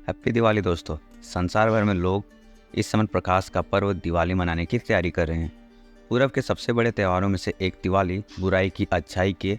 Happy Diwali दोस्तों। संसार भर में लोग इस समय प्रकाश का पर्व दिवाली मनाने की तैयारी कर रहे हैं। पूरब के सबसे बड़े त्योहारों में से एक दिवाली बुराई की अच्छाई के,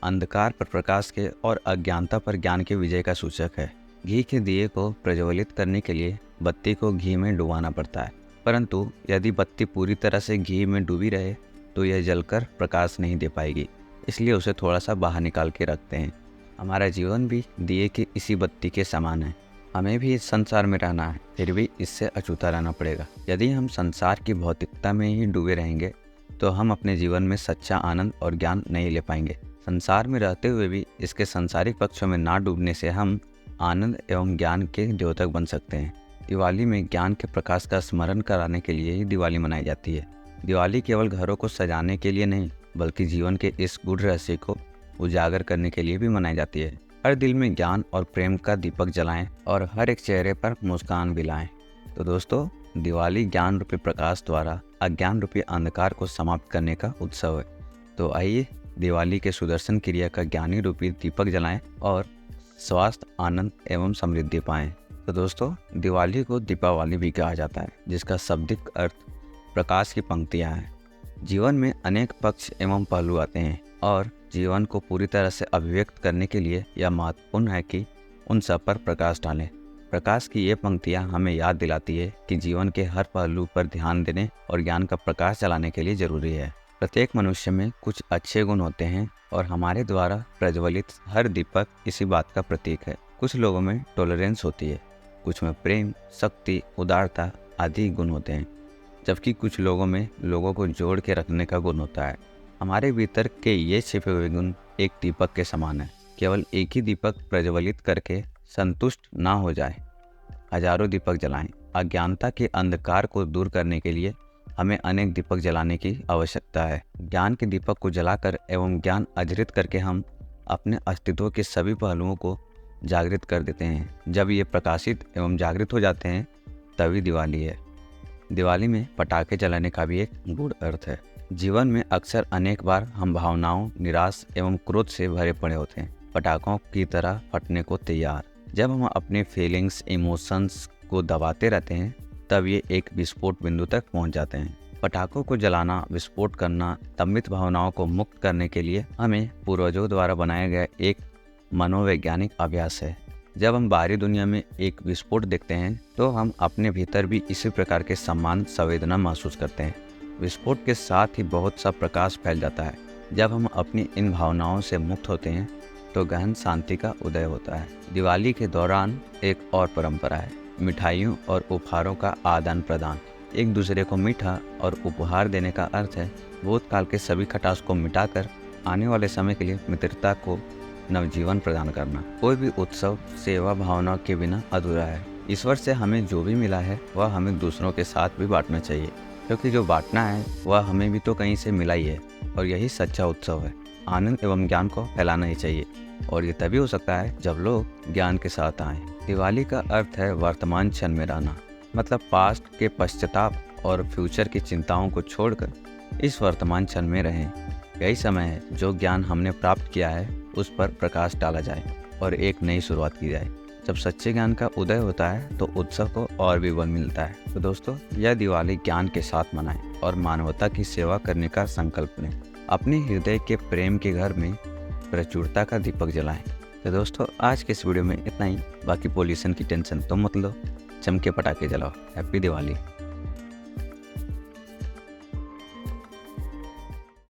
अंधकार पर प्रकाश के और अज्ञानता पर ज्ञान के विजय का सूचक है। घी के दिए को प्रज्वलित करने के लिए बत्ती को घी में डुबाना पड़ता है, परंतु यदि बत्ती पूरी तरह से घी में डूबी रहे तो यह जलकर प्रकाश नहीं दे पाएगी, इसलिए उसे थोड़ा सा बाहर निकाल के रखते हैं। हमारा जीवन भी दिए की इसी बत्ती के समान है। हमें भी इस संसार में रहना है, फिर भी इससे अछूता रहना पड़ेगा। यदि हम संसार की भौतिकता में ही डूबे रहेंगे तो हम अपने जीवन में सच्चा आनंद और ज्ञान नहीं ले पाएंगे। संसार में रहते हुए भी इसके सांसारिक पक्षों में ना डूबने से हम आनंद एवं ज्ञान के द्योतक बन सकते हैं। दिवाली में ज्ञान के प्रकाश का स्मरण कराने के लिए ही दिवाली मनाई जाती है। दिवाली केवल घरों को सजाने के लिए नहीं, बल्कि जीवन के इस गूढ़ रहस्य को उजागर करने के लिए भी मनाई जाती है। हर दिल में ज्ञान और प्रेम का दीपक जलाएं और हर एक चेहरे पर मुस्कान भी लाएं। तो दोस्तों, दिवाली ज्ञान रूपी प्रकाश द्वारा अज्ञान रूपी अंधकार को समाप्त करने का उत्सव है। तो आइए दिवाली के सुदर्शन क्रिया का ज्ञानी रूपी दीपक जलाएं और स्वास्थ्य, आनंद एवं समृद्धि पाएं। तो दोस्तों, दिवाली को दीपावली भी कहा जाता है, जिसका शाब्दिक अर्थ प्रकाश की पंक्तियां हैं। जीवन में अनेक पक्ष एवं पहलू आते हैं और जीवन को पूरी तरह से अभिव्यक्त करने के लिए यह महत्वपूर्ण है कि उन सब पर प्रकाश डालें। प्रकाश की ये पंक्तियाँ हमें याद दिलाती है कि जीवन के हर पहलू पर ध्यान देने और ज्ञान का प्रकाश जलाने के लिए जरूरी है। प्रत्येक मनुष्य में कुछ अच्छे गुण होते हैं और हमारे द्वारा प्रज्वलित हर दीपक इसी बात का प्रतीक है। कुछ लोगों में टॉलरेंस होती है, कुछ में प्रेम, शक्ति, उदारता आदि गुण होते हैं, जबकि कुछ लोगों में लोगों को जोड़ के रखने का गुण होता है। हमारे भीतर के ये छिपे हुए गुण एक दीपक के समान है। केवल एक ही दीपक प्रज्वलित करके संतुष्ट ना हो जाए, हजारों दीपक जलाएं। अज्ञानता के अंधकार को दूर करने के लिए हमें अनेक दीपक जलाने की आवश्यकता है। ज्ञान के दीपक को जलाकर एवं ज्ञान अजृत करके हम अपने अस्तित्व के सभी पहलुओं को जागृत कर देते हैं। जब ये प्रकाशित एवं जागृत हो जाते हैं तभी दिवाली है। दिवाली में पटाखे जलाने का भी एक गूढ़ अर्थ है। जीवन में अक्सर अनेक बार हम भावनाओं, निराश एवं क्रोध से भरे पड़े होते हैं, पटाखों की तरह फटने को तैयार। जब हम अपने फीलिंग्स, इमोशंस को दबाते रहते हैं तब ये एक विस्फोट बिंदु तक पहुंच जाते हैं। पटाखों को जलाना, विस्फोट करना दमित भावनाओं को मुक्त करने के लिए हमें पूर्वजों द्वारा बनाया गया एक मनोवैज्ञानिक अभ्यास है। जब हम बाहरी दुनिया में एक विस्फोट देखते हैं तो हम अपने भीतर भी इसी प्रकार के सम्मान संवेदना महसूस करते हैं। विस्फोट के साथ ही बहुत सा प्रकाश फैल जाता है। जब हम अपनी इन भावनाओं से मुक्त होते हैं तो गहन शांति का उदय होता है। दिवाली के दौरान एक और परंपरा है, मिठाइयों और उपहारों का आदान प्रदान। एक दूसरे को मीठा और उपहार देने का अर्थ है भूतकाल के सभी खटास को मिटाकर आने वाले समय के लिए मित्रता को नवजीवन प्रदान करना। कोई भी उत्सव सेवा भावना के बिना अधूरा है। ईश्वर से हमें जो भी मिला है वह हमें दूसरों के साथ भी बांटना चाहिए, क्योंकि जो बांटना है वह हमें भी तो कहीं से मिला ही है और यही सच्चा उत्सव है। आनंद एवं ज्ञान को फैलाना ही चाहिए और ये तभी हो सकता है जब लोग ज्ञान के साथ आएं। दिवाली का अर्थ है वर्तमान क्षण में रहना, मतलब पास्ट के पश्चाताप और फ्यूचर की चिंताओं को छोड़कर इस वर्तमान क्षण में रहें। यही समय है जो ज्ञान हमने प्राप्त किया है उस पर प्रकाश डाला जाए और एक नई शुरुआत की जाए। जब सच्चे ज्ञान का उदय होता है तो उत्सव को और भी बल मिलता है। तो दोस्तों, यह दिवाली ज्ञान के साथ मनाएं और मानवता की सेवा करने का संकल्प लें। अपने हृदय के प्रेम के घर में प्रचुरता का दीपक जलाएं। तो दोस्तों, आज के इस वीडियो में इतना ही। बाकी पोल्यूशन की टेंशन तो मत लो, चमके पटाखे जलाओ। हैप्पी दिवाली।